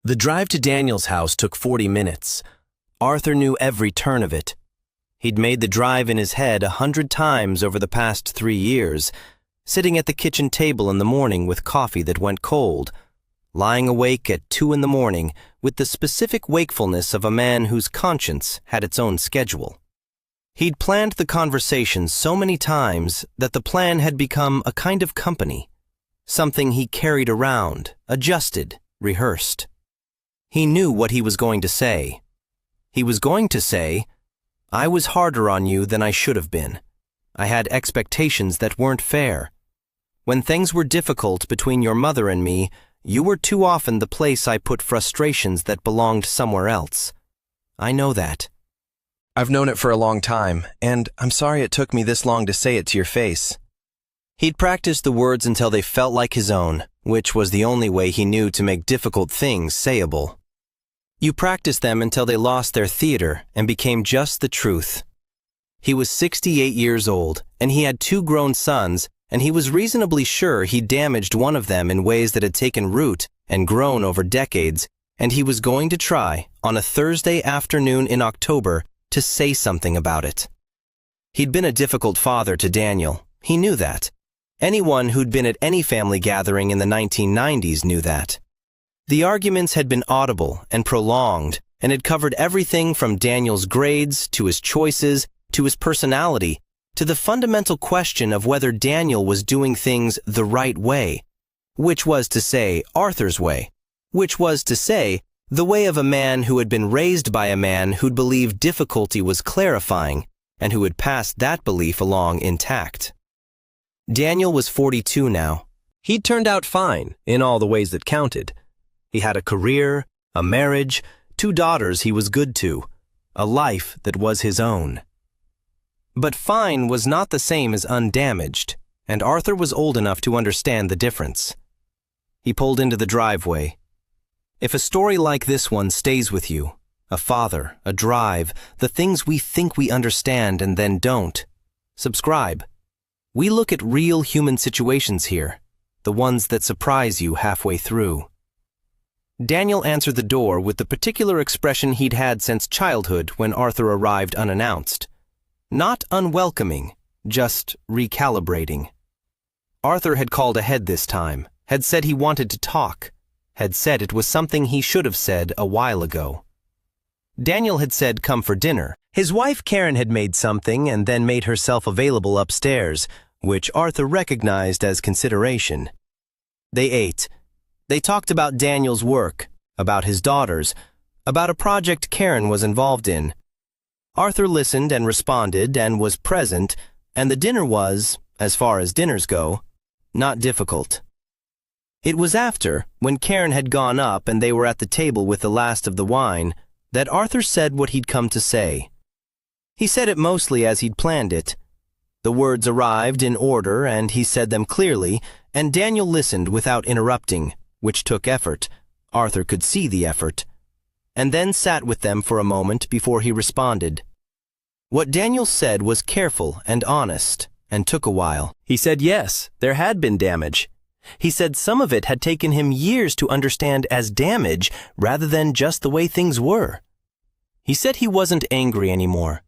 The drive to Daniel's house took 40 minutes. Arthur knew every turn of it. He'd made the drive in his head 100 times over the past 3 years, sitting at the kitchen table in the morning with coffee that went cold, lying awake at 2 in the morning with the specific wakefulness of a man whose conscience had its own schedule. He'd planned the conversation so many times that the plan had become a kind of company, something he carried around, adjusted, rehearsed. He knew what he was going to say. He was going to say, "I was harder on you than I should have been. I had expectations that weren't fair. When things were difficult between your mother and me, you were too often the place I put frustrations that belonged somewhere else. I know that. I've known it for a long time, and I'm sorry it took me this long to say it to your face." He'd practiced the words until they felt like his own, which was the only way he knew to make difficult things sayable. You practiced them until they lost their theater and became just the truth. He was 68 years old, and he had 2 grown sons, and he was reasonably sure he damaged one of them in ways that had taken root and grown over decades, and he was going to try, on a Thursday afternoon in October, to say something about it. He'd been a difficult father to Daniel. He knew that. Anyone who'd been at any family gathering in the 1990s knew that. The arguments had been audible and prolonged, and had covered everything from Daniel's grades to his choices to his personality to the fundamental question of whether Daniel was doing things the right way, which was to say, Arthur's way, which was to say, the way of a man who had been raised by a man who'd believed difficulty was clarifying and who had passed that belief along intact. Daniel was 42 now. He'd turned out fine in all the ways that counted. He had a career, a marriage, 2 daughters he was good to, a life that was his own. But fine was not the same as undamaged, and Arthur was old enough to understand the difference. He pulled into the driveway. If a story like this one stays with you, a father, a drive, the things we think we understand and then don't, subscribe. We look at real human situations here, the ones that surprise you halfway through. Daniel answered the door with the particular expression he'd had since childhood when Arthur arrived unannounced. Not unwelcoming, just recalibrating. Arthur had called ahead this time, had said he wanted to talk, had said it was something he should have said a while ago. Daniel had said come for dinner. His wife Karen had made something and then made herself available upstairs, which Arthur recognized as consideration. They ate. They talked about Daniel's work, about his daughters, about a project Karen was involved in. Arthur listened and responded and was present, and the dinner was, as far as dinners go, not difficult. It was after, when Karen had gone up and they were at the table with the last of the wine, that Arthur said what he'd come to say. He said it mostly as he'd planned it. The words arrived in order and he said them clearly, and Daniel listened without interrupting, which took effort. Arthur could see the effort. And then sat with them for a moment before he responded. What Daniel said was careful and honest, and took a while. He said yes, there had been damage. He said some of it had taken him years to understand as damage rather than just the way things were. He said he wasn't angry anymore.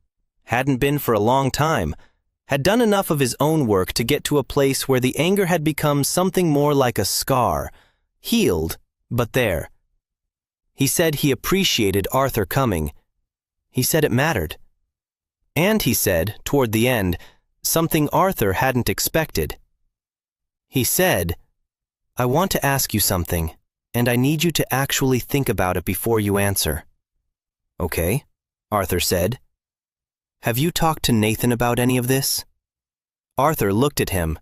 Hadn't been for a long time. Had done enough of his own work to get to a place where the anger had become something more like a scar. Healed, but there. He said he appreciated Arthur coming. He said it mattered. And he said, toward the end, something Arthur hadn't expected. He said, "I want to ask you something, and I need you to actually think about it before you answer." "Okay," Arthur said. "Have you talked to Nathan about any of this?" Arthur looked at him.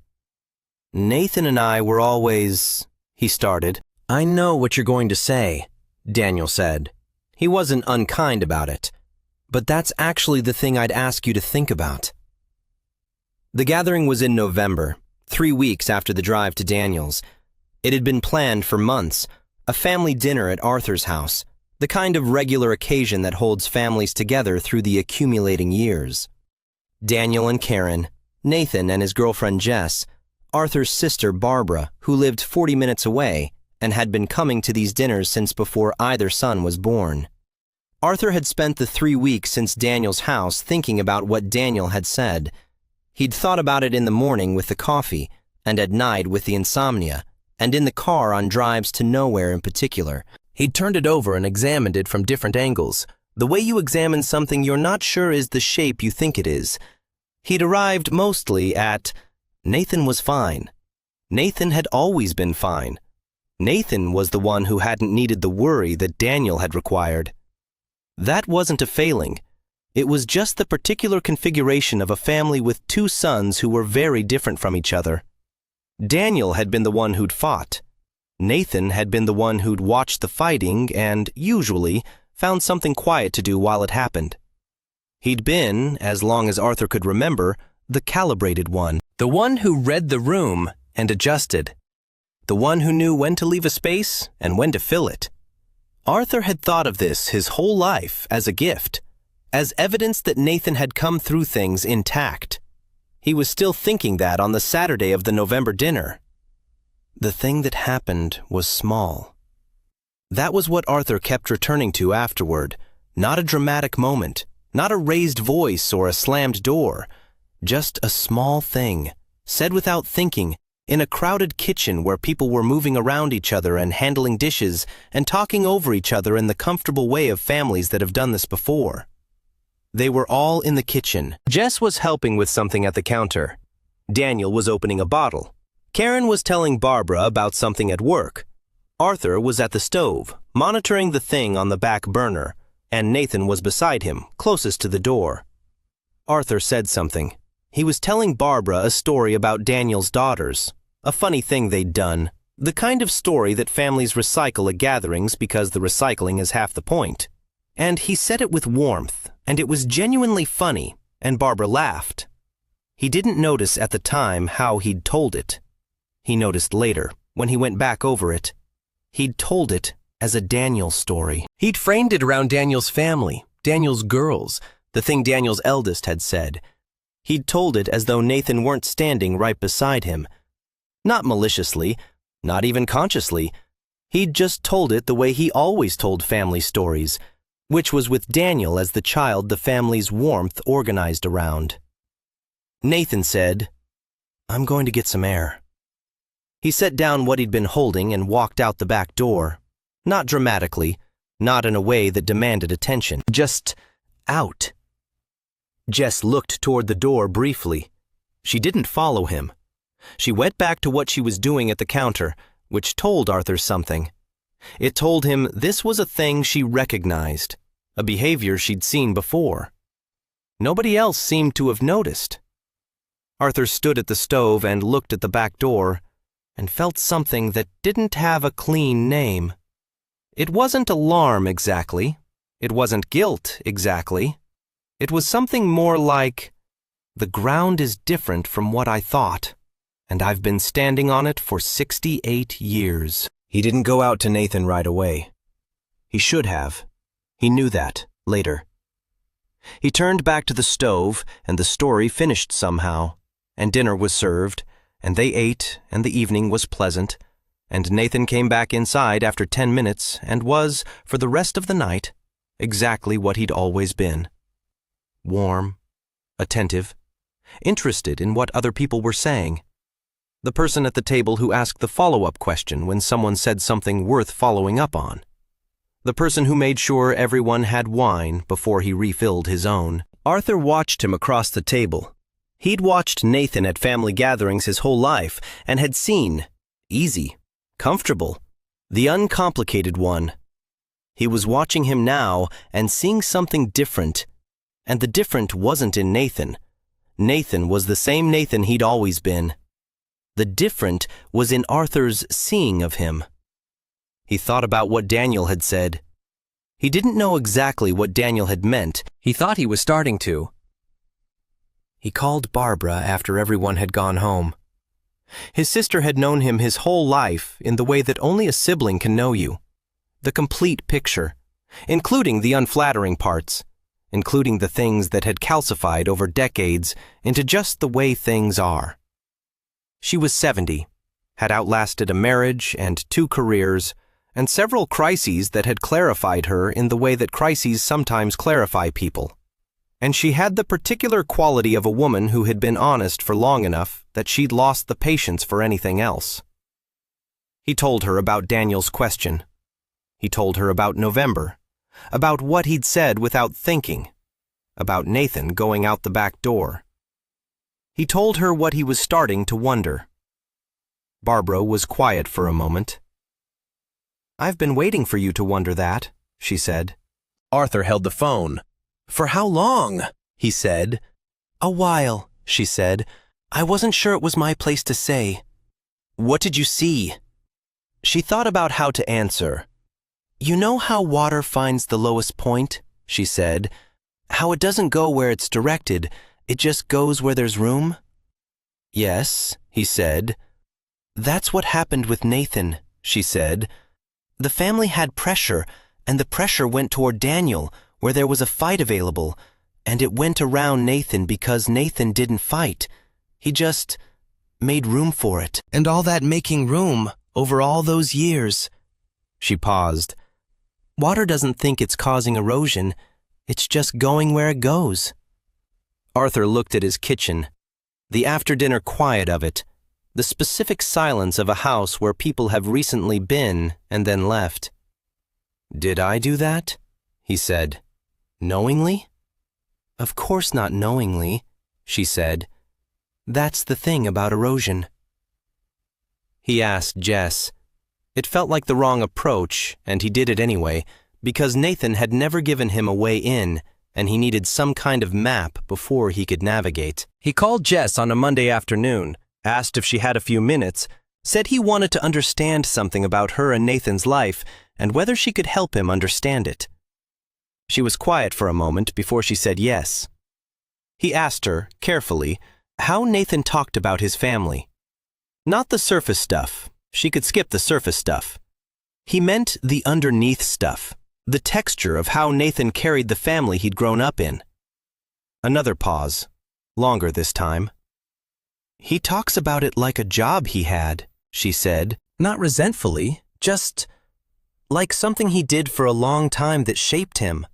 "Nathan and I were always," he started. "I know what you're going to say," Daniel said. He wasn't unkind about it. "But that's actually the thing I'd ask you to think about." The gathering was in November, 3 weeks after the drive to Daniel's. It had been planned for months, a family dinner at Arthur's house, the kind of regular occasion that holds families together through the accumulating years. Daniel and Karen, Nathan and his girlfriend Jess, Arthur's sister Barbara, who lived 40 minutes away, and had been coming to these dinners since before either son was born. Arthur had spent the 3 weeks since Daniel's house thinking about what Daniel had said. He'd thought about it in the morning with the coffee, and at night with the insomnia, and in the car on drives to nowhere in particular. He'd turned it over and examined it from different angles, the way you examine something you're not sure is the shape you think it is. He'd arrived mostly at, Nathan was fine. Nathan had always been fine. Nathan was the one who hadn't needed the worry that Daniel had required. That wasn't a failing. It was just the particular configuration of a family with 2 sons who were very different from each other. Daniel had been the one who'd fought. Nathan had been the one who'd watched the fighting and, usually, found something quiet to do while it happened. He'd been, as long as Arthur could remember, the calibrated one, the one who read the room and adjusted, the one who knew when to leave a space and when to fill it. Arthur had thought of this his whole life as a gift, as evidence that Nathan had come through things intact. He was still thinking that on the Saturday of the November dinner. The thing that happened was small. That was what Arthur kept returning to afterward, not a dramatic moment, not a raised voice or a slammed door, just a small thing, said without thinking, in a crowded kitchen where people were moving around each other and handling dishes and talking over each other in the comfortable way of families that have done this before. They were all in the kitchen. Jess was helping with something at the counter. Daniel was opening a bottle. Karen was telling Barbara about something at work. Arthur was at the stove, monitoring the thing on the back burner, and Nathan was beside him, closest to the door. Arthur said something. He was telling Barbara a story about Daniel's daughters, a funny thing they'd done, the kind of story that families recycle at gatherings because the recycling is half the point. And he said it with warmth, and it was genuinely funny, and Barbara laughed. He didn't notice at the time how he'd told it. He noticed later, when he went back over it. He'd told it as a Daniel story. He'd framed it around Daniel's family, Daniel's girls, the thing Daniel's eldest had said. He'd told it as though Nathan weren't standing right beside him. Not maliciously, not even consciously. He'd just told it the way he always told family stories, which was with Daniel as the child the family's warmth organized around. Nathan said, "I'm going to get some air." He set down what he'd been holding and walked out the back door. Not dramatically, not in a way that demanded attention. Just out. Jess looked toward the door briefly. She didn't follow him. She went back to what she was doing at the counter, which told Arthur something. It told him this was a thing she recognized, a behavior she'd seen before. Nobody else seemed to have noticed. Arthur stood at the stove and looked at the back door, and felt something that didn't have a clean name. It wasn't alarm exactly. It wasn't guilt exactly. It was something more like, the ground is different from what I thought, and I've been standing on it for 68 years. He didn't go out to Nathan right away. He should have. He knew that, later. He turned back to the stove, and the story finished somehow, and dinner was served, and they ate, and the evening was pleasant, and Nathan came back inside after 10 minutes and was, for the rest of the night, exactly what he'd always been. Warm, attentive, interested in what other people were saying. The person at the table who asked the follow-up question when someone said something worth following up on. The person who made sure everyone had wine before he refilled his own. Arthur watched him across the table. He'd watched Nathan at family gatherings his whole life and had seen, easy, comfortable, the uncomplicated one. He was watching him now and seeing something different, and the different wasn't in Nathan. Nathan was the same Nathan he'd always been. The different was in Arthur's seeing of him. He thought about what Daniel had said. He didn't know exactly what Daniel had meant. He thought he was starting to. He called Barbara after everyone had gone home. His sister had known him his whole life in the way that only a sibling can know you. The complete picture, including the unflattering parts, including the things that had calcified over decades into just the way things are. She was 70, had outlasted a marriage and 2 careers, and several crises that had clarified her in the way that crises sometimes clarify people. And she had the particular quality of a woman who had been honest for long enough that she'd lost the patience for anything else. He told her about Daniel's question. He told her about November, about what he'd said without thinking, about Nathan going out the back door. He told her what he was starting to wonder. Barbara was quiet for a moment. "I've been waiting for you to wonder that," she said. Arthur held the phone. "For how long?" he said. "A while," she said. "I wasn't sure it was my place to say." "What did you see?" She thought about how to answer. "You know how water finds the lowest point?" she said. "How it doesn't go where it's directed, it just goes where there's room?" "Yes," he said. "That's what happened with Nathan," she said. "The family had pressure, and the pressure went toward Daniel, where there was a fight available, and it went around Nathan because Nathan didn't fight. He just made room for it. And all that making room over all those years." She paused. "Water doesn't think it's causing erosion. It's just going where it goes." Arthur looked at his kitchen, the after-dinner quiet of it, the specific silence of a house where people have recently been and then left. "Did I do that?" he said. "Knowingly?" "Of course not knowingly," she said. "That's the thing about erosion." He asked Jess. It felt like the wrong approach, and he did it anyway, because Nathan had never given him a way in, and he needed some kind of map before he could navigate. He called Jess on a Monday afternoon, asked if she had a few minutes, said he wanted to understand something about her and Nathan's life, and whether she could help him understand it. She was quiet for a moment before she said yes. He asked her, carefully, how Nathan talked about his family. Not the surface stuff. She could skip the surface stuff. He meant the underneath stuff, the texture of how Nathan carried the family he'd grown up in. Another pause, longer this time. "He talks about it like a job he had," she said, not resentfully, just like something he did for a long time that shaped him.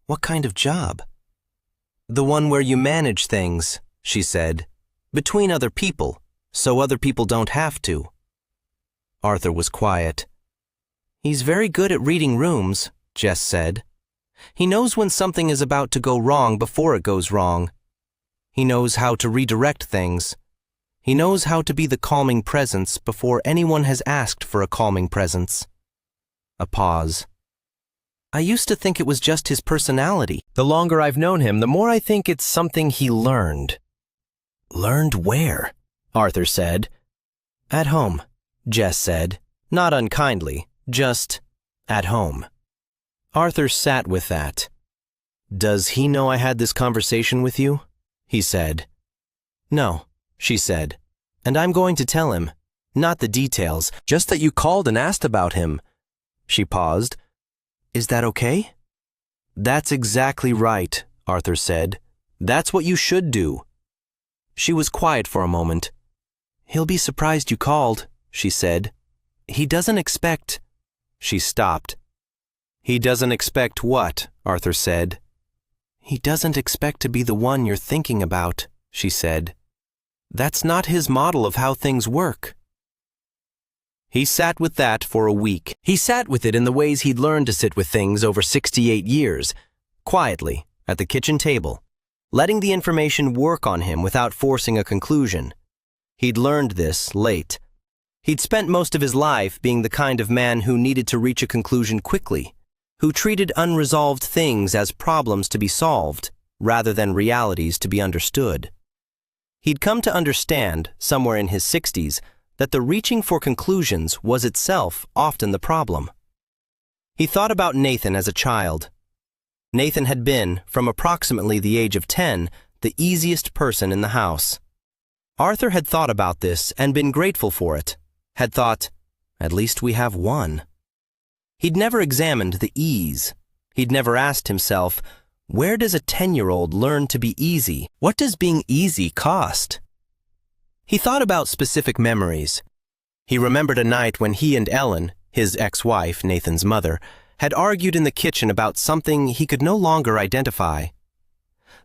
"What kind of job?" "The one where you manage things," she said, "between other people, so other people don't have to." Arthur was quiet. "He's very good at reading rooms," Jess said. "He knows when something is about to go wrong before it goes wrong. He knows how to redirect things. He knows how to be the calming presence before anyone has asked for a calming presence." A pause. "I used to think it was just his personality. The longer I've known him, the more I think it's something he learned." "Learned where?" Arthur said. "At home," Jess said, not unkindly, just at home. Arthur sat with that. "Does he know I had this conversation with you?" he said. "No," she said, "and I'm going to tell him. Not the details, just that you called and asked about him." She paused. "Is that okay?" "That's exactly right," Arthur said. "That's what you should do." She was quiet for a moment. "He'll be surprised you called," she said. "He doesn't expect—" She stopped. "He doesn't expect what?" Arthur said. "He doesn't expect to be the one you're thinking about," she said. "That's not his model of how things work." He sat with that for a week. He sat with it in the ways he'd learned to sit with things over 68 years, quietly, at the kitchen table, letting the information work on him without forcing a conclusion. He'd learned this late. He'd spent most of his life being the kind of man who needed to reach a conclusion quickly, who treated unresolved things as problems to be solved, rather than realities to be understood. He'd come to understand, somewhere in his 60s, that the reaching for conclusions was itself often the problem. He thought about Nathan as a child. Nathan had been, from approximately the age of 10, the easiest person in the house. Arthur had thought about this and been grateful for it, had thought, at least we have one. He'd never examined the ease. He'd never asked himself, where does a 10-year-old learn to be easy? What does being easy cost? He thought about specific memories, He remembered a night when he and Ellen, his ex-wife, Nathan's mother, had argued in the kitchen about something he could no longer identify.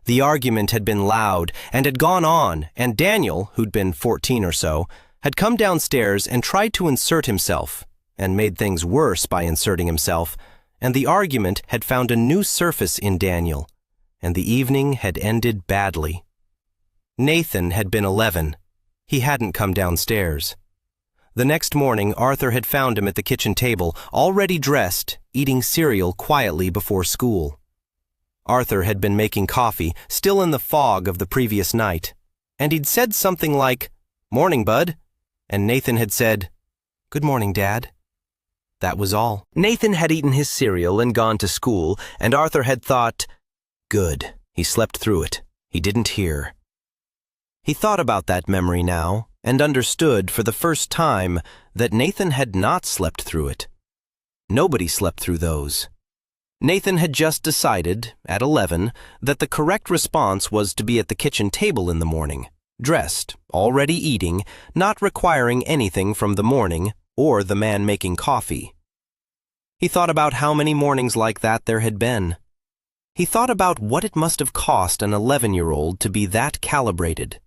The argument had been loud and had gone on, and Daniel, who'd been 14 or so, had come downstairs and tried to insert himself, and made things worse by inserting himself, and the argument had found a new surface in Daniel, and the evening had ended badly. Nathan had been 11. He hadn't come downstairs. The next morning, Arthur had found him at the kitchen table, already dressed, eating cereal quietly before school. Arthur had been making coffee, still in the fog of the previous night, and he'd said something like, "Morning, bud," and Nathan had said, "Good morning, Dad." That was all. Nathan had eaten his cereal and gone to school, and Arthur had thought, "Good, he slept through it. He didn't hear." He thought about that memory now, and understood for the first time that Nathan had not slept through it. Nobody slept through those. Nathan had just decided, at 11, that the correct response was to be at the kitchen table in the morning, dressed, already eating, not requiring anything from the morning or the man making coffee. He thought about how many mornings like that there had been. He thought about what it must have cost an 11-year-old to be that calibrated,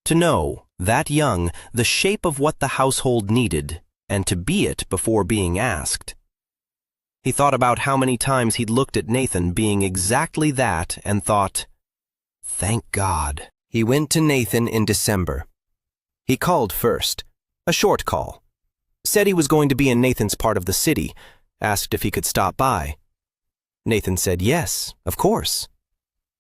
to know, that young, the shape of what the household needed, and to be it before being asked. He thought about how many times he'd looked at Nathan being exactly that and thought, "Thank God." He went to Nathan in December. He called first, a short call. Said he was going to be in Nathan's part of the city, asked if he could stop by. Nathan said yes, of course.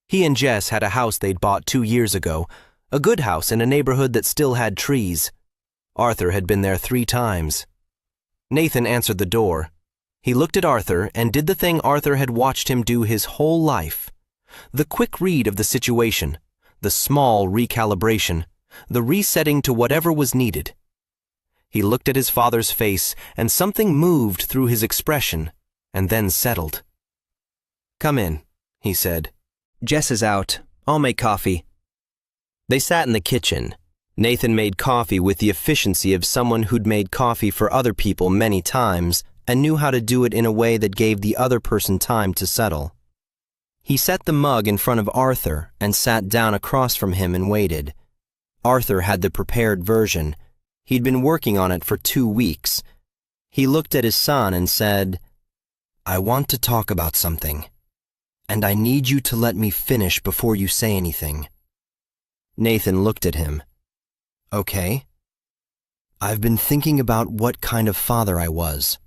He and Jess had a house they'd bought 2 years ago, a good house in a neighborhood that still had trees. Arthur had been there 3 times. Nathan answered the door. He looked at Arthur and did the thing Arthur had watched him do his whole life. The quick read of the situation, the small recalibration, the resetting to whatever was needed. He looked at his father's face and something moved through his expression and then settled. "Come in," he said. "Jess is out. I'll make coffee." They sat in the kitchen. Nathan made coffee with the efficiency of someone who'd made coffee for other people many times and knew how to do it in a way that gave the other person time to settle. He set the mug in front of Arthur and sat down across from him and waited. Arthur had the prepared version. He'd been working on it for 2 weeks. He looked at his son and said, "I want to talk about something, and I need you to let me finish before you say anything." Nathan looked at him. "Okay." "I've been thinking about what kind of father I was,"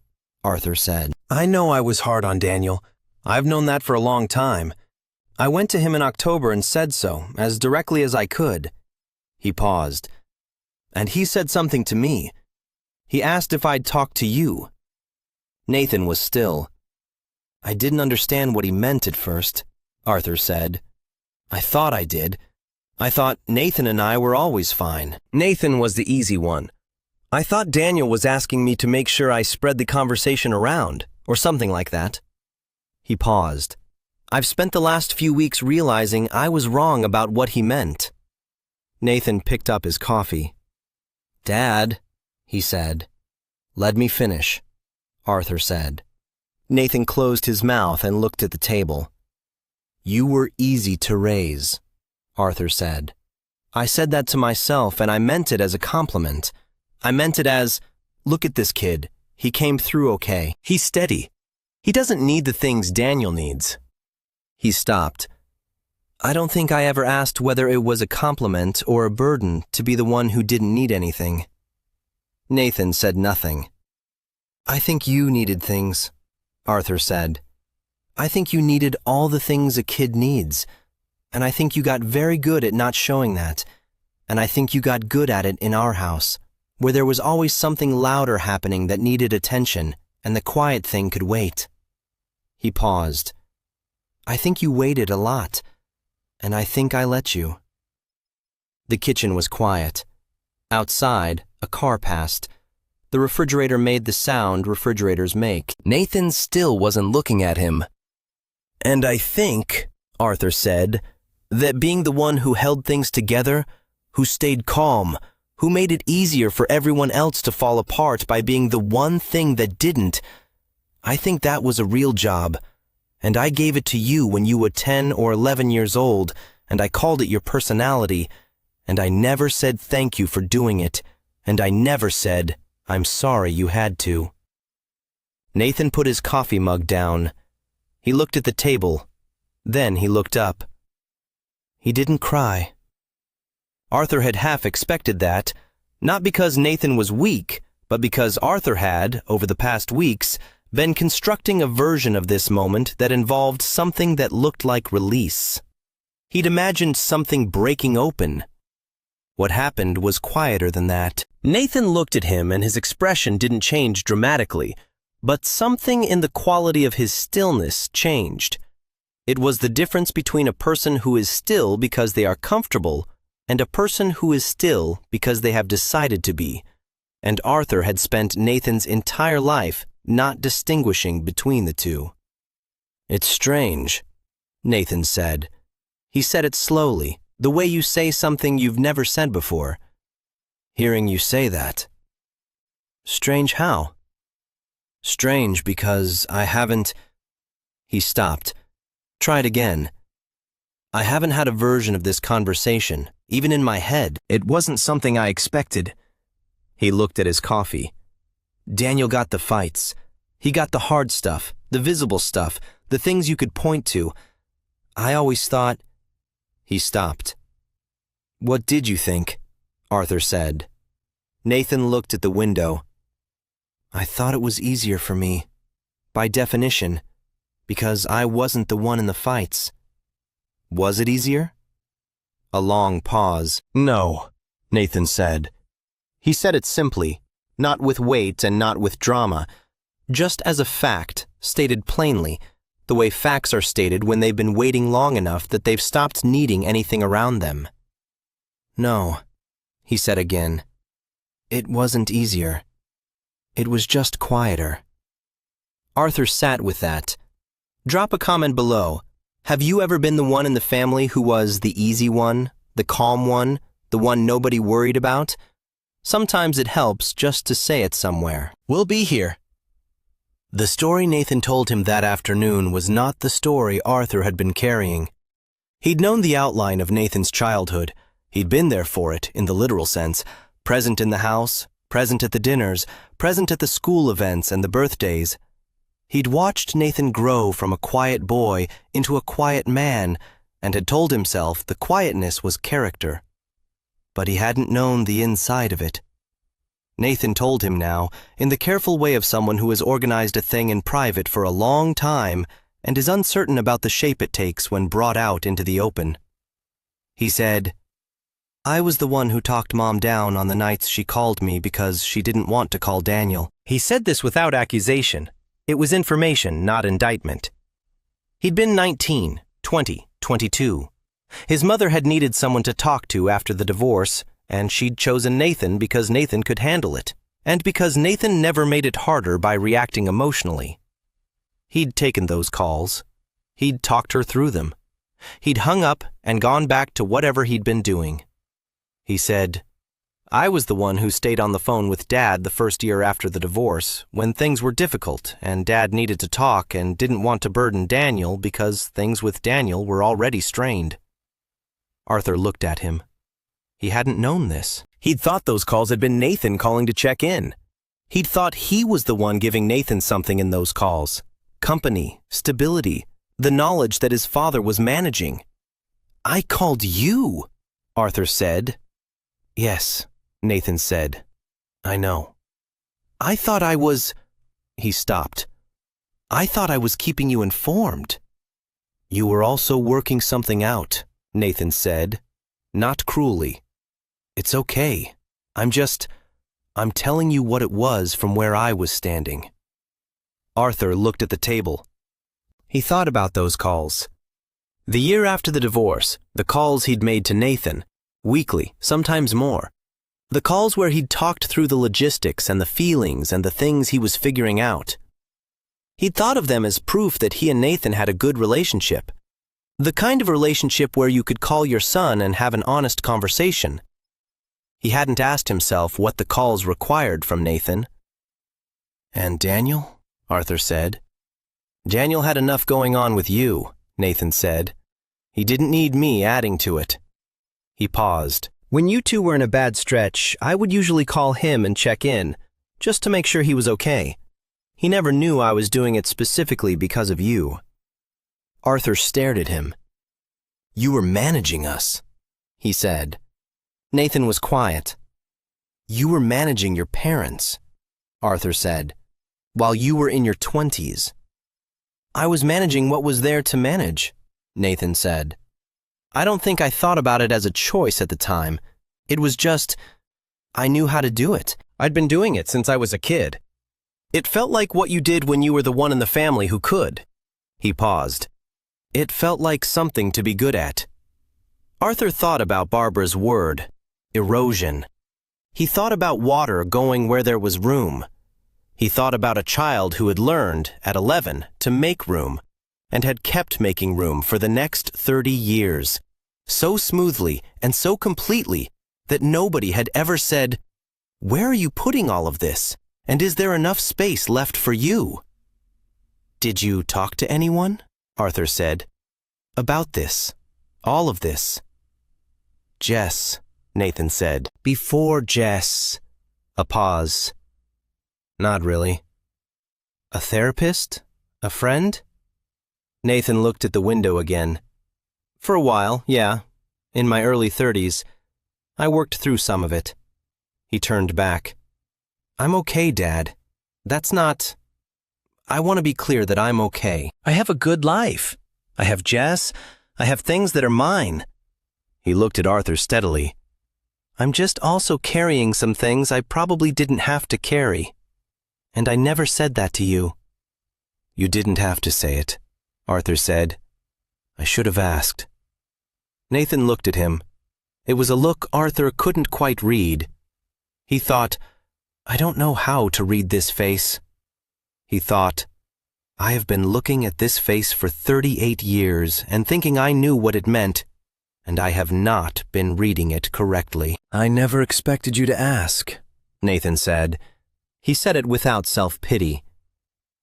Arthur said. "I know I was hard on Daniel. I've known that for a long time. I went to him in October and said so, as directly as I could." He paused. "And he said something to me. He asked if I'd talk to you." Nathan was still. "I didn't understand what he meant at first," Arthur said. "I thought I did. I thought Nathan and I were always fine." Nathan was the easy one. "I thought Daniel was asking me to make sure I spread the conversation around, or something like that." He paused. "I've spent the last few weeks realizing I was wrong about what he meant." Nathan picked up his coffee. "Dad," he said. "Let me finish," Arthur said. Nathan closed his mouth and looked at the table. "You were easy to raise," Arthur said. "I said that to myself, and I meant it as a compliment. I meant it as, look at this kid. He came through okay. He's steady. He doesn't need the things Daniel needs." He stopped. "I don't think I ever asked whether it was a compliment or a burden to be the one who didn't need anything." Nathan said nothing. "I think you needed things," Arthur said. "I think you needed all the things a kid needs, and I think you got very good at not showing that, and I think you got good at it in our house, where there was always something louder happening that needed attention, and the quiet thing could wait." He paused. "I think you waited a lot, and I think I let you." The kitchen was quiet. Outside, a car passed. The refrigerator made the sound refrigerators make. Nathan still wasn't looking at him. "And I think," Arthur said, "that being the one who held things together, who stayed calm, Who made it easier for everyone else to fall apart by being the one thing that didn't. I think that was a real job, and I gave it to you when you were 10 or 11 years old, and I called it your personality, and I never said thank you for doing it, and I never said, I'm sorry you had to. Nathan put his coffee mug down. He looked at the table. Then he looked up. He didn't cry. Arthur had half expected that, not because Nathan was weak, but because Arthur had, over the past weeks, been constructing a version of this moment that involved something that looked like release. He'd imagined something breaking open. What happened was quieter than that. Nathan looked at him and his expression didn't change dramatically, but something in the quality of his stillness changed. It was the difference between a person who is still because they are comfortable and a person who is still because they have decided to be. And Arthur had spent Nathan's entire life not distinguishing between the two. It's strange, Nathan said. He said it slowly, the way you say something you've never said before. Hearing you say that. Strange how? Strange because I haven't... He stopped. Tried again. I haven't had a version of this conversation, even in my head. It wasn't something I expected. He looked at his coffee. Daniel got the fights. He got the hard stuff, the visible stuff, the things you could point to. I always thought... He stopped. What did you think? Arthur said. Nathan looked at the window. I thought it was easier for me. By definition. Because I wasn't the one in the fights. Was it easier? A long pause. No, Nathan said. He said it simply, not with weight and not with drama, just as a fact, stated plainly, the way facts are stated when they've been waiting long enough that they've stopped needing anything around them. No, he said again. It wasn't easier. It was just quieter. Arthur sat with that. Drop a comment below. Have you ever been the one in the family who was the easy one, the calm one, the one nobody worried about? Sometimes it helps just to say it somewhere. We'll be here. The story Nathan told him that afternoon was not the story Arthur had been carrying. He'd known the outline of Nathan's childhood. He'd been there for it, in the literal sense, present in the house, present at the dinners, present at the school events and the birthdays. He'd watched Nathan grow from a quiet boy into a quiet man and had told himself the quietness was character. But he hadn't known the inside of it. Nathan told him now, in the careful way of someone who has organized a thing in private for a long time and is uncertain about the shape it takes when brought out into the open. He said, I was the one who talked Mom down on the nights she called me because she didn't want to call Daniel. He said this without accusation. It was information, not indictment. He'd been 19, 20, 22. His mother had needed someone to talk to after the divorce, and she'd chosen Nathan because Nathan could handle it, and because Nathan never made it harder by reacting emotionally. He'd taken those calls. He'd talked her through them. He'd hung up and gone back to whatever he'd been doing. He said, I was the one who stayed on the phone with Dad the first year after the divorce, when things were difficult and Dad needed to talk and didn't want to burden Daniel because things with Daniel were already strained. Arthur looked at him. He hadn't known this. He'd thought those calls had been Nathan calling to check in. He'd thought he was the one giving Nathan something in those calls. Company, stability, the knowledge that his father was managing. I called you, Arthur said. Yes, Nathan said. I know. I thought I was... He stopped. I thought I was keeping you informed. You were also working something out, Nathan said, not cruelly. It's okay. I'm telling you what it was from where I was standing. Arthur looked at the table. He thought about those calls. The year after the divorce, the calls he'd made to Nathan, weekly, sometimes more. The calls where he'd talked through the logistics and the feelings and the things he was figuring out. He'd thought of them as proof that he and Nathan had a good relationship. The kind of relationship where you could call your son and have an honest conversation. He hadn't asked himself what the calls required from Nathan. "And Daniel?" Arthur said. "Daniel had enough going on with you," Nathan said. "He didn't need me adding to it." He paused. "When you two were in a bad stretch, I would usually call him and check in, just to make sure he was okay. He never knew I was doing it specifically because of you." Arthur stared at him. "You were managing us," he said. Nathan was quiet. "You were managing your parents," Arthur said, "while you were in your 20s. "I was managing what was there to manage," Nathan said. "I don't think I thought about it as a choice at the time. It was just, I knew how to do it. I'd been doing it since I was a kid. It felt like what you did when you were the one in the family who could." He paused. "It felt like something to be good at." Arthur thought about Barbara's word, erosion. He thought about water going where there was room. He thought about a child who had learned, at 11, to make room, and had kept making room for the next 30 years, so smoothly and so completely that nobody had ever said, "Where are you putting all of this? And is there enough space left for you?" "Did you talk to anyone?" Arthur said. "About this, all of this?" "Jess," Nathan said. "Before Jess." A pause. "Not really." "A therapist? A friend?" Nathan looked at the window again. "For a while, yeah. In my early 30s. I worked through some of it." He turned back. "I'm okay, Dad. That's not... I want to be clear that I'm okay. I have a good life. I have Jess. I have things that are mine." He looked at Arthur steadily. "I'm just also carrying some things I probably didn't have to carry. And I never said that to you." "You didn't have to say it," Arthur said. "I should have asked." Nathan looked at him. It was a look Arthur couldn't quite read. He thought, "I don't know how to read this face." He thought, "I have been looking at this face for 38 years and thinking I knew what it meant, and I have not been reading it correctly." "I never expected you to ask," Nathan said. He said it without self-pity.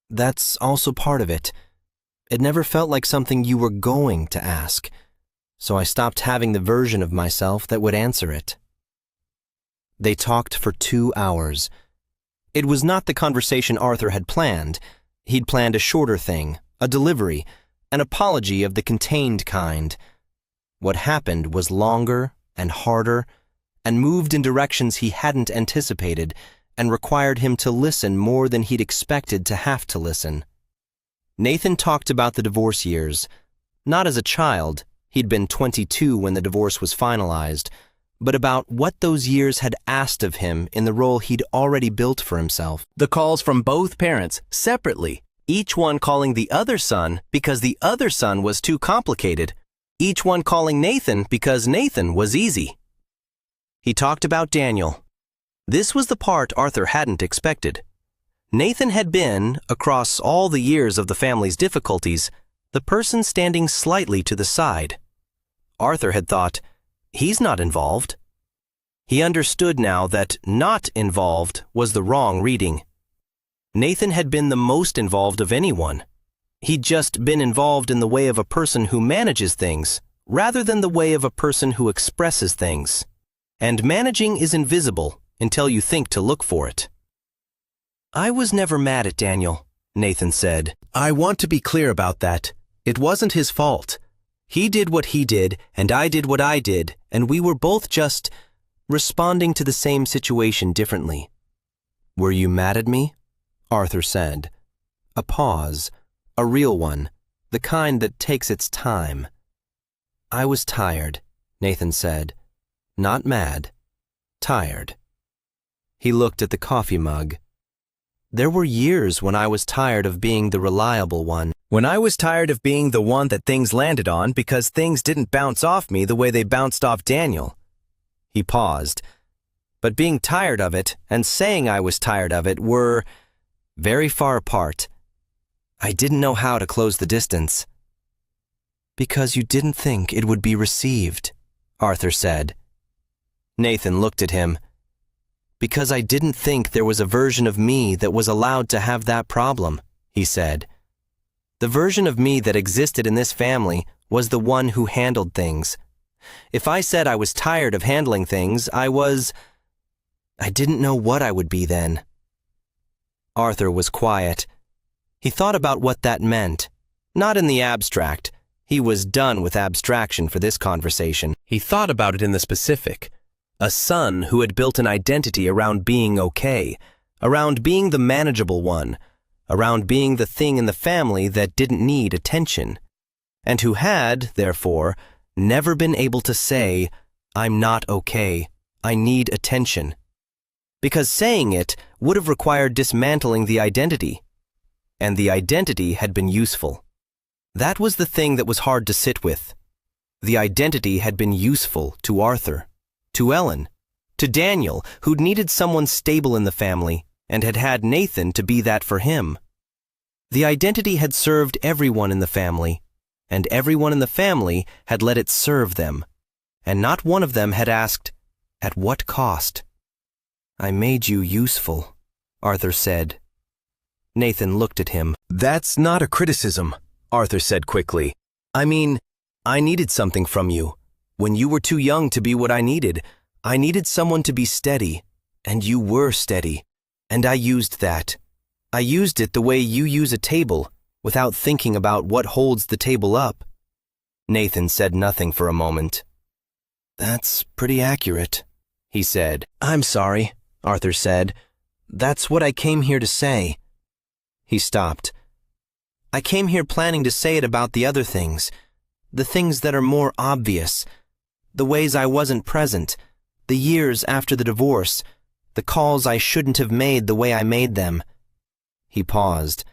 "That's also part of it. It never felt like something you were going to ask, so I stopped having the version of myself that would answer it." They talked for 2 hours. It was not the conversation Arthur had planned. He'd planned a shorter thing, a delivery, an apology of the contained kind. What happened was longer and harder and moved in directions he hadn't anticipated and required him to listen more than he'd expected to have to listen. Nathan talked about the divorce years. Not as a child, he'd been 22 when the divorce was finalized, but about what those years had asked of him in the role he'd already built for himself. The calls from both parents, separately, each one calling the other son because the other son was too complicated, each one calling Nathan because Nathan was easy. He talked about Daniel. This was the part Arthur hadn't expected. Nathan had been, across all the years of the family's difficulties, the person standing slightly to the side. Arthur had thought, he's not involved. He understood now that not involved was the wrong reading. Nathan had been the most involved of anyone. He'd just been involved in the way of a person who manages things, rather than the way of a person who expresses things. And managing is invisible until you think to look for it. "I was never mad at Daniel," Nathan said. "I want to be clear about that. It wasn't his fault. He did what he did, and I did what I did, and we were both just responding to the same situation differently." "Were you mad at me?" Arthur said. A pause, a real one, the kind that takes its time. "I was tired," Nathan said. "Not mad. Tired." He looked at the coffee mug. "There were years when I was tired of being the reliable one. When I was tired of being the one that things landed on because things didn't bounce off me the way they bounced off Daniel." He paused. But being tired of it and saying I was tired of it were very far apart. I didn't know how to close the distance. "Because you didn't think it would be received," Arthur said. Nathan looked at him. Because I didn't think there was a version of me that was allowed to have that problem, he said. The version of me that existed in this family was the one who handled things. If I said I was tired of handling things, I didn't know what I would be then. Arthur was quiet. He thought about what that meant. Not in the abstract. He was done with abstraction for this conversation. He thought about it in the specific. A son who had built an identity around being okay, around being the manageable one, around being the thing in the family that didn't need attention, and who had, therefore, never been able to say, "I'm not okay, I need attention." Because saying it would have required dismantling the identity, and the identity had been useful. That was the thing that was hard to sit with. The identity had been useful to Arthur, to Ellen, to Daniel, who'd needed someone stable in the family and had had Nathan to be that for him. The identity had served everyone in the family, and everyone in the family had let it serve them, and not one of them had asked, "At what cost?" "I made you useful," Arthur said. Nathan looked at him. "That's not a criticism," Arthur said quickly. "I mean, I needed something from you. When you were too young to be what I needed someone to be steady, and you were steady, and I used that. I used it the way you use a table, without thinking about what holds the table up." Nathan said nothing for a moment. "That's pretty accurate," he said. "I'm sorry," Arthur said. "That's what I came here to say." He stopped. "I came here planning to say it about the other things, the things that are more obvious, the ways I wasn't present, the years after the divorce, the calls I shouldn't have made the way I made them." He paused.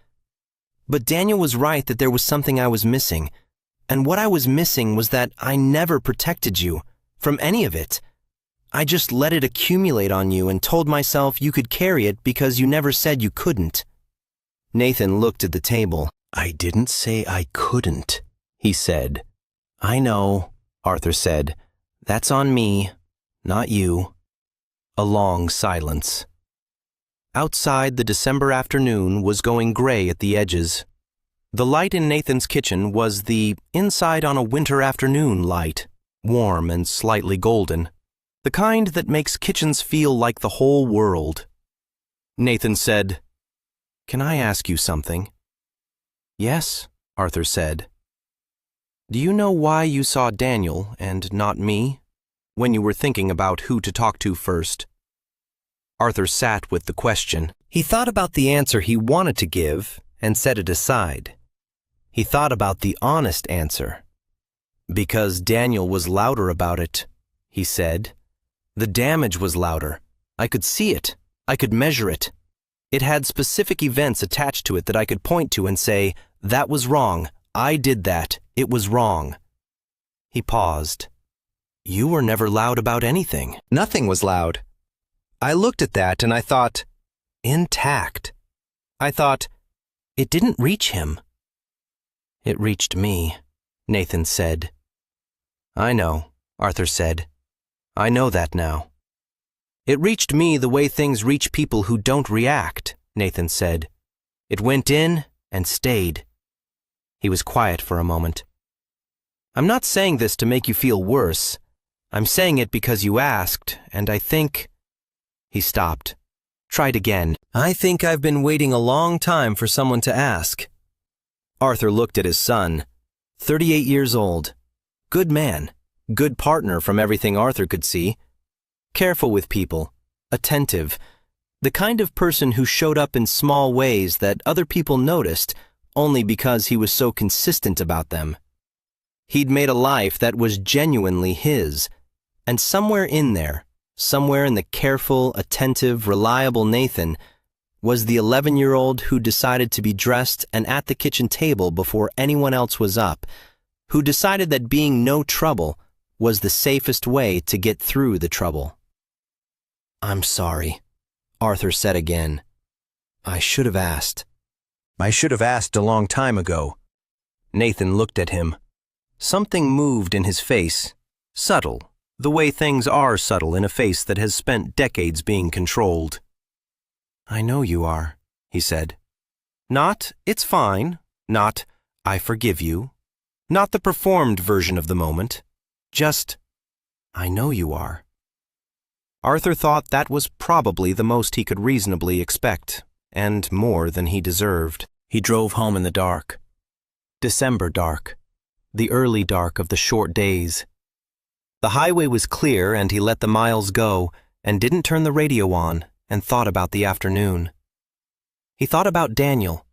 "But Daniel was right that there was something I was missing, and what I was missing was that I never protected you from any of it. I just let it accumulate on you and told myself you could carry it because you never said you couldn't." Nathan looked at the table. "I didn't say I couldn't," he said. "I know," Arthur said. "That's on me, not you." A long silence. Outside, the December afternoon was going gray at the edges. The light in Nathan's kitchen was the inside on a winter afternoon light, warm and slightly golden, the kind that makes kitchens feel like the whole world. Nathan said, "Can I ask you something?" "Yes," Arthur said. "Do you know why you saw Daniel and not me, when you were thinking about who to talk to first?" Arthur sat with the question. He thought about the answer he wanted to give and set it aside. He thought about the honest answer. "Because Daniel was louder about it," he said. "The damage was louder. I could see it. I could measure it. It had specific events attached to it that I could point to and say, 'That was wrong. I did that. It was wrong.'" He paused. "You were never loud about anything." "Nothing was loud. I looked at that and I thought, intact. I thought, it didn't reach him." "It reached me," Nathan said. "I know," Arthur said. "I know that now." "It reached me the way things reach people who don't react," Nathan said. "It went in and stayed." He was quiet for a moment. "I'm not saying this to make you feel worse. I'm saying it because you asked, and I think—" He stopped. Tried again. "I think I've been waiting a long time for someone to ask." Arthur looked at his son. 38 years old. Good man. Good partner from everything Arthur could see. Careful with people. Attentive. The kind of person who showed up in small ways that other people noticed only because he was so consistent about them. He'd made a life that was genuinely his, and somewhere in there, somewhere in the careful, attentive, reliable Nathan, was the 11-year-old who decided to be dressed and at the kitchen table before anyone else was up, who decided that being no trouble was the safest way to get through the trouble. "I'm sorry," Arthur said again. "I should have asked. I should have asked a long time ago." Nathan looked at him. Something moved in his face, subtle, the way things are subtle in a face that has spent decades being controlled. "I know you are," he said. Not, "It's fine," not, "I forgive you," not the performed version of the moment, just, "I know you are." Arthur thought that was probably the most he could reasonably expect, and more than he deserved. He drove home in the dark. December dark, the early dark of the short days. The highway was clear, and he let the miles go and didn't turn the radio on and thought about the afternoon. He thought about Daniel,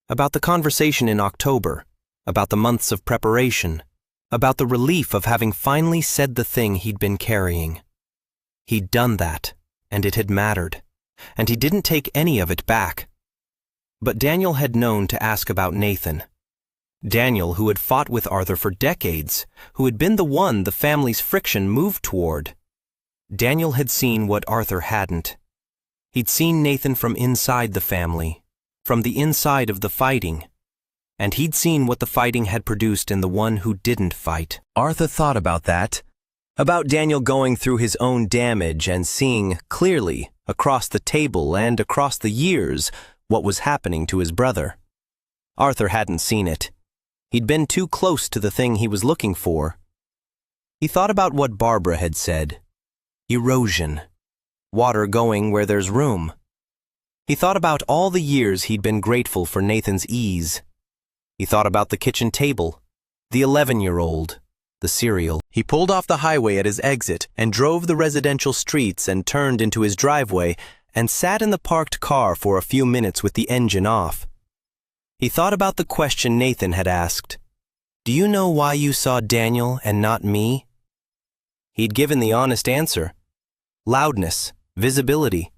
about the conversation in October, about the months of preparation, about the relief of having finally said the thing he'd been carrying. He'd done that, and it had mattered, and he didn't take any of it back. But Daniel had known to ask about Nathan. Daniel, who had fought with Arthur for decades, who had been the one the family's friction moved toward. Daniel had seen what Arthur hadn't. He'd seen Nathan from inside the family, from the inside of the fighting, and he'd seen what the fighting had produced in the one who didn't fight. Arthur thought about that, about Daniel going through his own damage and seeing clearly, across the table and across the years, what was happening to his brother. Arthur hadn't seen it. He'd been too close to the thing he was looking for. He thought about what Barbara had said. Erosion. Water going where there's room. He thought about all the years he'd been grateful for Nathan's ease. He thought about the kitchen table, the 11-year-old, the cereal. He pulled off the highway at his exit and drove the residential streets and turned into his driveway and sat in the parked car for a few minutes with the engine off. He thought about the question Nathan had asked. "Do you know why you saw Daniel and not me?" He'd given the honest answer. Loudness, visibility,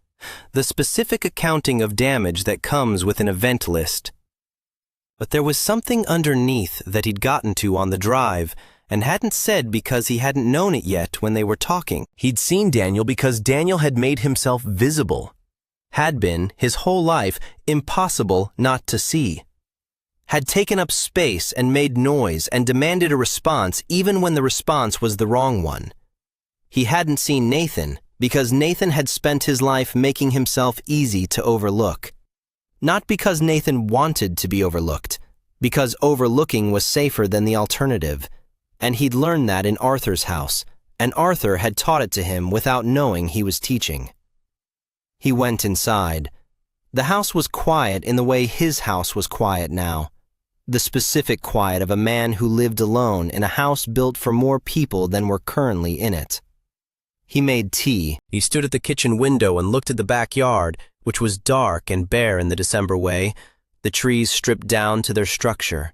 the specific accounting of damage that comes with an event list. But there was something underneath that he'd gotten to on the drive and hadn't said because he hadn't known it yet when they were talking. He'd seen Daniel because Daniel had made himself visible. Had been, his whole life, impossible not to see. Had taken up space and made noise and demanded a response even when the response was the wrong one. He hadn't seen Nathan because Nathan had spent his life making himself easy to overlook. Not because Nathan wanted to be overlooked, because overlooking was safer than the alternative. And he'd learned that in Arthur's house, and Arthur had taught it to him without knowing he was teaching. He went inside. The house was quiet in the way his house was quiet now. The specific quiet of a man who lived alone in a house built for more people than were currently in it. He made tea. He stood at the kitchen window and looked at the backyard, which was dark and bare in the December way, the trees stripped down to their structure.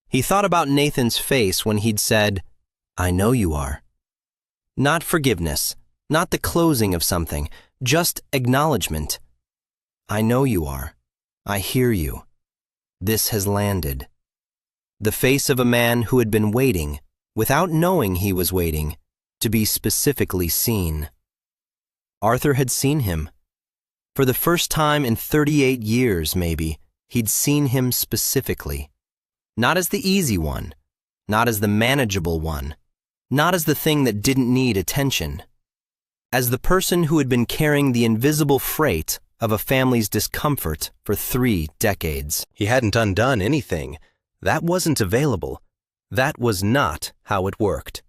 He thought about Nathan's face when he'd said, "I know you are." Not forgiveness, not the closing of something, just acknowledgement. "I know you are. I hear you. This has landed." The face of a man who had been waiting, without knowing he was waiting, to be specifically seen. Arthur had seen him. For the first time in 38 years, maybe, he'd seen him specifically. Not as the easy one, not as the manageable one, not as the thing that didn't need attention. As the person who had been carrying the invisible freight of a family's discomfort for 3 decades. He hadn't undone anything. That wasn't available. That was not how it worked.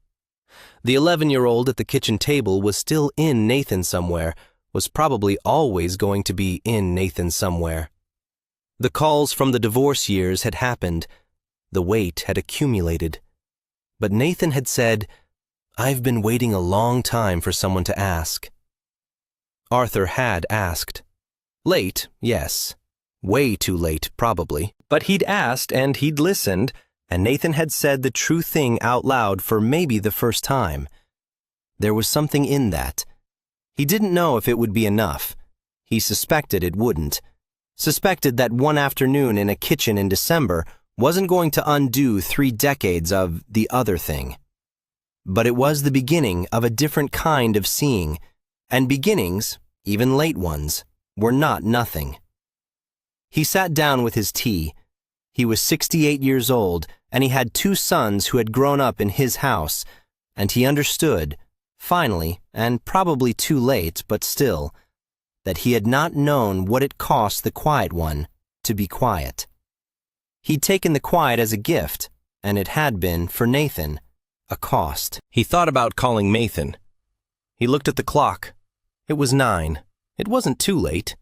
The 11-year-old at the kitchen table was still in Nathan somewhere, was probably always going to be in Nathan somewhere. The calls from the divorce years had happened. The weight had accumulated. But Nathan had said, "I've been waiting a long time for someone to ask." Arthur had asked. Late, yes. Way too late, probably. But he'd asked and he'd listened, and Nathan had said the true thing out loud for maybe the first time. There was something in that. He didn't know if it would be enough. He suspected it wouldn't. Suspected that one afternoon in a kitchen in December wasn't going to undo 3 decades of the other thing. But it was the beginning of a different kind of seeing, and beginnings, even late ones, were not nothing. He sat down with his tea. He was 68 years old, and he had 2 sons who had grown up in his house, and he understood, Finally, and probably too late, but still, that he had not known what it cost the quiet one to be quiet. He'd taken the quiet as a gift, and it had been, for Nathan, a cost. He thought about calling Nathan. He looked at the clock. It was 9. It wasn't too late.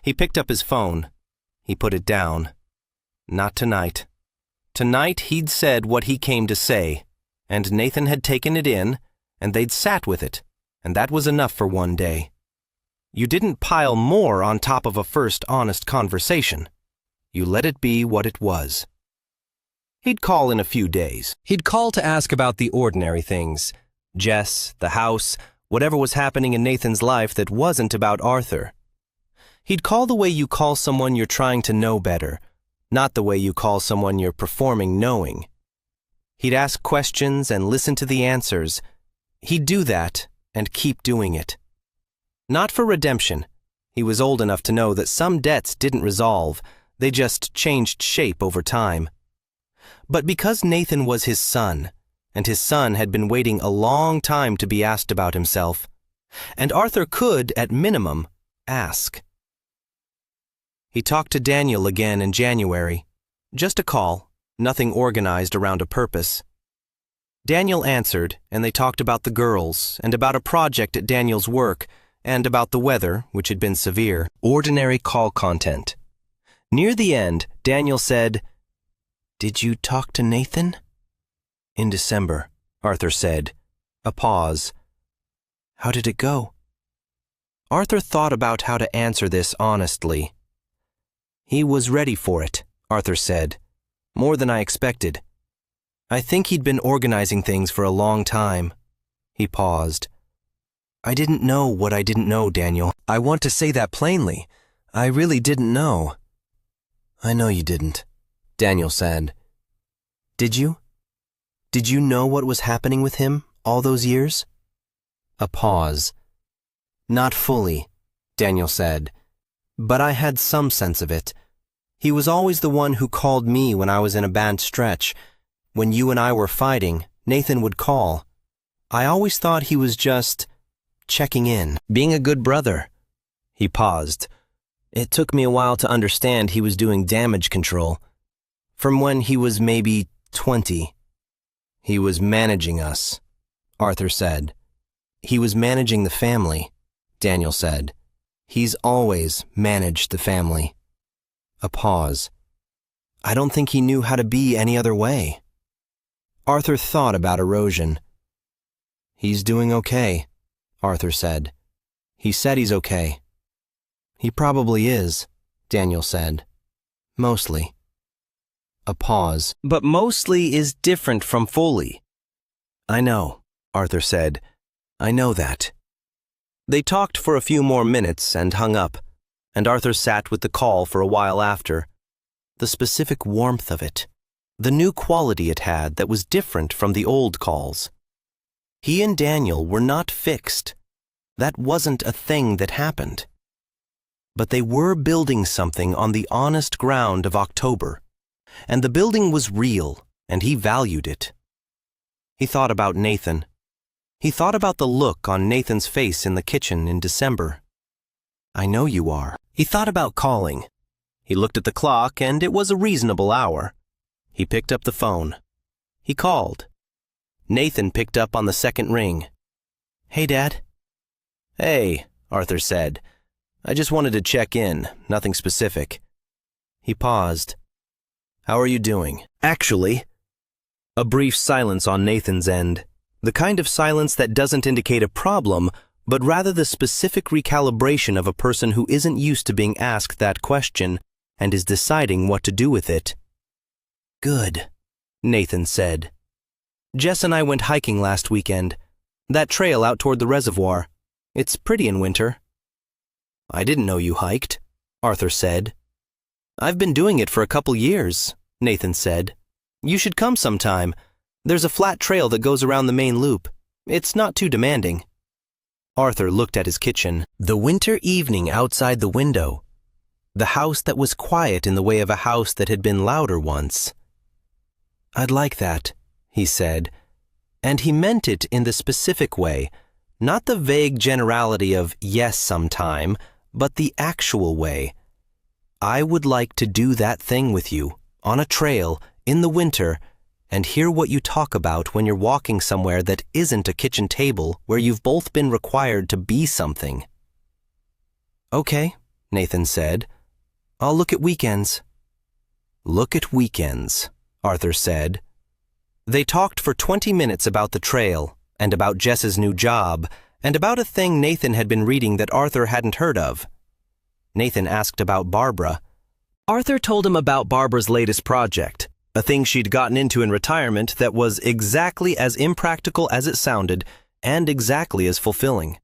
He picked up his phone. He put it down. Not tonight. Tonight he'd said what he came to say, and Nathan had taken it in, and they'd sat with it, and that was enough for one day. You didn't pile more on top of a first honest conversation. You let it be what it was. He'd call in a few days. He'd call to ask about the ordinary things. Jess, the house, whatever was happening in Nathan's life that wasn't about Arthur. He'd call the way you call someone you're trying to know better, not the way you call someone you're performing knowing. He'd ask questions and listen to the answers. He'd do that and keep doing it. Not for redemption. He was old enough to know that some debts didn't resolve, they just changed shape over time. But because Nathan was his son, and his son had been waiting a long time to be asked about himself, and Arthur could, at minimum, ask. He talked to Daniel again in January. Just a call, nothing organized around a purpose. Daniel answered, and they talked about the girls, and about a project at Daniel's work, and about the weather, which had been severe. Ordinary call content. Near the end, Daniel said, "Did you talk to Nathan?" "In December," Arthur said. A pause. "How did it go?" Arthur thought about how to answer this honestly. "He was ready for it," Arthur said. "More than I expected. I think he'd been organizing things for a long time." He paused. "I didn't know what I didn't know, Daniel. I want to say that plainly. I really didn't know." "I know you didn't," Daniel said. "Did you? Did you know what was happening with him all those years?" A pause. "Not fully," Daniel said, "but I had some sense of it. He was always the one who called me when I was in a bad stretch. When you and I were fighting, Nathan would call. I always thought he was just checking in, being a good brother." He paused. "It took me a while to understand he was doing damage control. From when he was maybe 20. He was managing us," Arthur said. "He was managing the family," Daniel said. "He's always managed the family." A pause. "I don't think he knew how to be any other way." Arthur thought about erosion. "He's doing okay," Arthur said. "He said he's okay." "He probably is," Daniel said. "Mostly." A pause. "But mostly is different from fully." "I know," Arthur said. "I know that." They talked for a few more minutes and hung up, and Arthur sat with the call for a while after. The specific warmth of it, the new quality it had that was different from the old calls. He and Daniel were not fixed. That wasn't a thing that happened. But they were building something on the honest ground of October, and the building was real, and he valued it. He thought about Nathan. He thought about the look on Nathan's face in the kitchen in December. "I know you are." He thought about calling. He looked at the clock, and it was a reasonable hour. He picked up the phone. He called. Nathan picked up on the second ring. "Hey, Dad." "Hey," Arthur said. "I just wanted to check in, nothing specific." He paused. "How are you doing?" "Actually." A brief silence on Nathan's end. The kind of silence that doesn't indicate a problem, but rather the specific recalibration of a person who isn't used to being asked that question and is deciding what to do with it. "Good," Nathan said. "Jess and I went hiking last weekend. That trail out toward the reservoir. It's pretty in winter." "I didn't know you hiked," Arthur said. "I've been doing it for a couple years," Nathan said. "You should come sometime. There's a flat trail that goes around the main loop. It's not too demanding." Arthur looked at his kitchen. The winter evening outside the window. The house that was quiet in the way of a house that had been louder once. "I'd like that," he said. And he meant it in the specific way, not the vague generality of yes sometime, but the actual way. I would like to do that thing with you, on a trail, in the winter, and hear what you talk about when you're walking somewhere that isn't a kitchen table where you've both been required to be something. Okay, Nathan said. I'll look at weekends. Look at weekends, Arthur said. They talked for 20 minutes about the trail, and about Jess's new job, and about a thing Nathan had been reading that Arthur hadn't heard of. Nathan asked about Barbara. Arthur told him about Barbara's latest project, a thing she'd gotten into in retirement that was exactly as impractical as it sounded and exactly as fulfilling.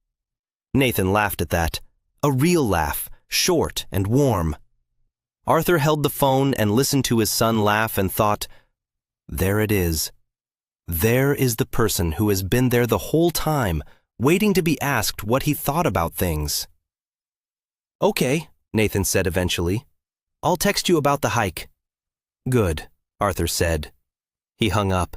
Nathan laughed at that. A real laugh, short and warm. Arthur held the phone and listened to his son laugh and thought, there it is. There is the person who has been there the whole time, waiting to be asked what he thought about things. Okay, Nathan said eventually. I'll text you about the hike. Good, Arthur said. He hung up.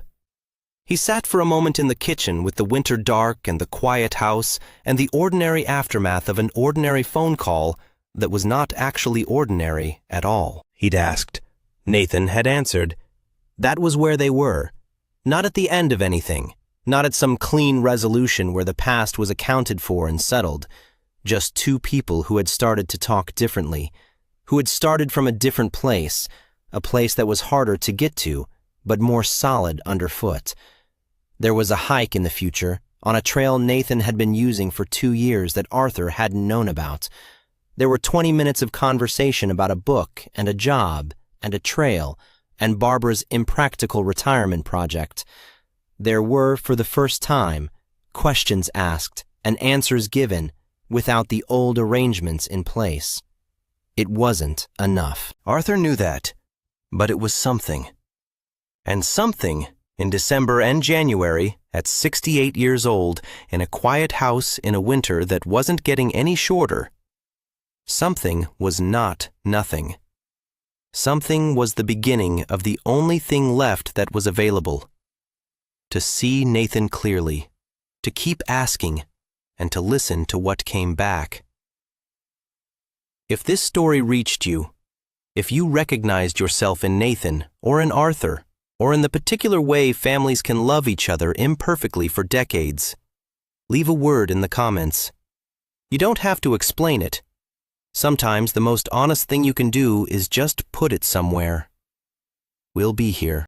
He sat for a moment in the kitchen with the winter dark and the quiet house and the ordinary aftermath of an ordinary phone call that was not actually ordinary at all. He'd asked. Nathan had answered. That was where they were. Not at the end of anything. Not at some clean resolution where the past was accounted for and settled. Just two people who had started to talk differently, who had started from a different place, a place that was harder to get to, but more solid underfoot. There was a hike in the future, on a trail Nathan had been using for 2 years that Arthur hadn't known about. There were 20 minutes of conversation about a book and a job and a trail and Barbara's impractical retirement project. There were, for the first time, questions asked and answers given without the old arrangements in place. It wasn't enough. Arthur knew that, but it was something. And something, in December and January, at 68 years old, in a quiet house in a winter that wasn't getting any shorter, something was not nothing. Something was the beginning of the only thing left that was available. To see Nathan clearly, to keep asking, and to listen to what came back. If this story reached you, if you recognized yourself in Nathan or in Arthur, or in the particular way families can love each other imperfectly for decades, leave a word in the comments. You don't have to explain it. Sometimes the most honest thing you can do is just put it somewhere. We'll be here.